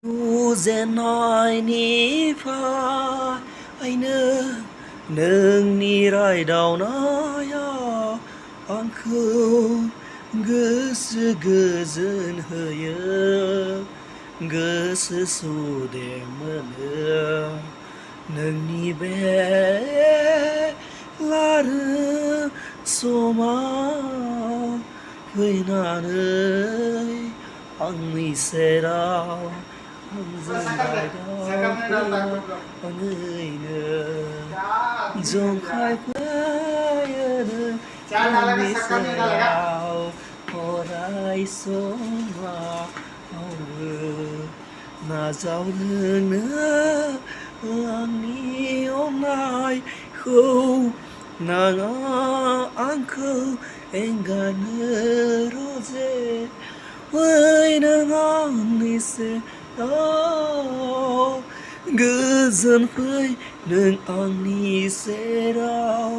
जेननायनिफ्रायनो नोंनि रायदावनाया आंखौ गोसो गोजोन होयो, गोसो सुदेम मोनो। नोंनि बे समाव फैनानै आंनि सेराव आंजों रायदावफैनो जंखायफैयो आंनि सेराव अराय समावबो नाजावदोंनो आंनि अननायखौ नाङा आंखौ एंगारनो रजे फै नों आंनि सेराव गोजोन फै नों आंनि सेराव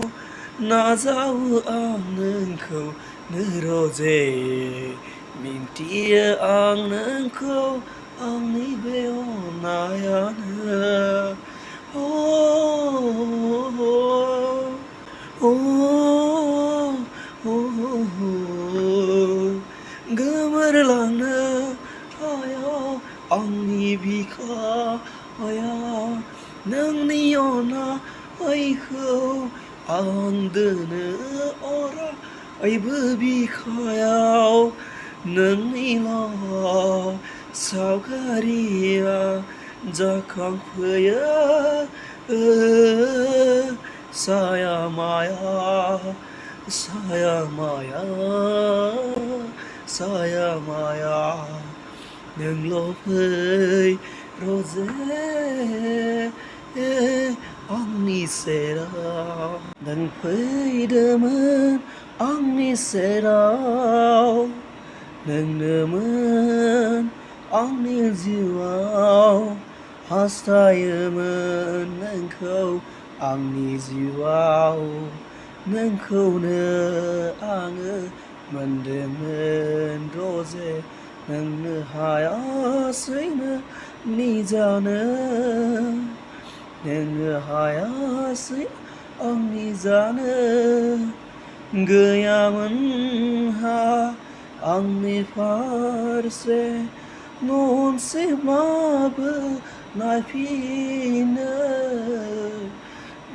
नाजावो आं नोंखौ रजे मिन्थियो आं नोंखौ आंनि बे अननायानो गोमोरलांनो हाया आंनि बिखाया नोंनि अननायखौ आं दोनो अरायबो बिखायाव नोंनिल' सावगारिया जाखांफैयो साया माया साया माया साया माया नोंल' फै रजे आंनि सेराव नों फैदोंमोन आंनि सेराव नोंनोमोन आंनि जिउआव हास्थायोमोन नोंखौ आंनि जिउआव नोंखौनो आङो मोनदोंमोन रजे नोंनो हायासैनो निजानो नोङो हायासै आंनि जानो गैयामोनहा आंनि फारसे ननसेब्लाबो नायफिनो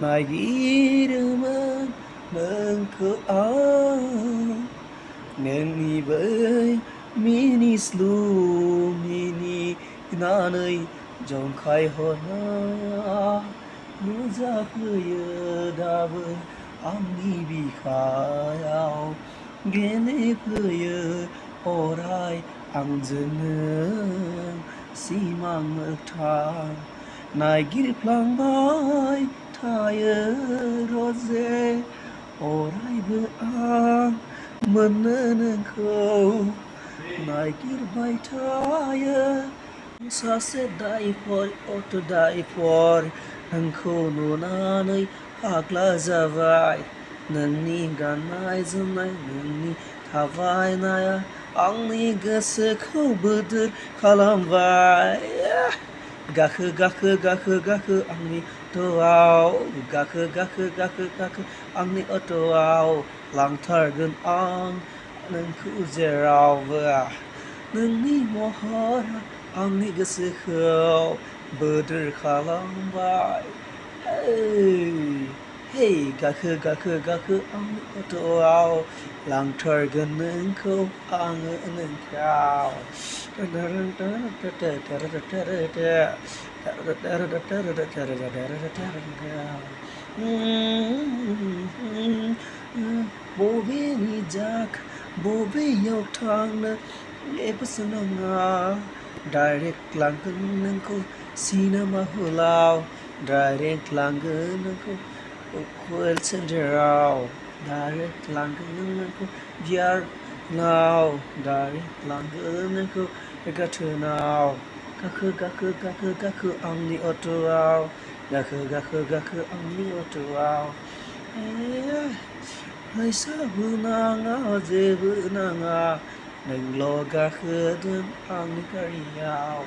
नागिरोमोन नोंखौ आं नोंनि बै मिनिस्लु मिनिनानै जंखायहरनाया नुजाफैयो दाबो आंनि बिखायाव गेलेफैयो अराय आंजोंनो सिमां मोगथां नागिरफ्लांबाय थायो रजे अरायबो आं मोननो नोंखौ नागिरबाय थायो सासे दायफर अट' दायफर नोंखौ नुनानै फाग्ला जाबाय नोंनि गाननाय जोमनाय नोंनि थाबायनाया आंनि गोसोखौ बोदोर खालामबाय गाखो गाखो गाखो गाखो आंनि अट'आव गाखो गाखो गाखो गाखो आंनि अट'आव लांथारगोन आं नोंखौ जेरावबो नोंनि महरा आंनि गोसोखौ बोदोर खालामबाय हे गाखो गाखो गाखो आंनि अट'आव लांथारगोन नोंखौ आङो नोंखौ बबेनि जाखो बबेयाव थांनो जेबोसो नङा डाइरेक्ट लांगोन नोंखौ सिनेमा हलाव डाइरेक्ट लांगोन नोंखौ क'क्राझार सेन्टाराव डाइरेक्ट लांगोन नोंखौ बियारनाव डाइरेक्ट लांगोन नोंखौ गाथोनाव गाखो गाखो गाखो गाखो आंनि अट'आव गाखो गाखो गाखो आंनि अट'आव फैसाबो नाङा जेबो नाङा नोंल' गाखोदों आंनि गारियाव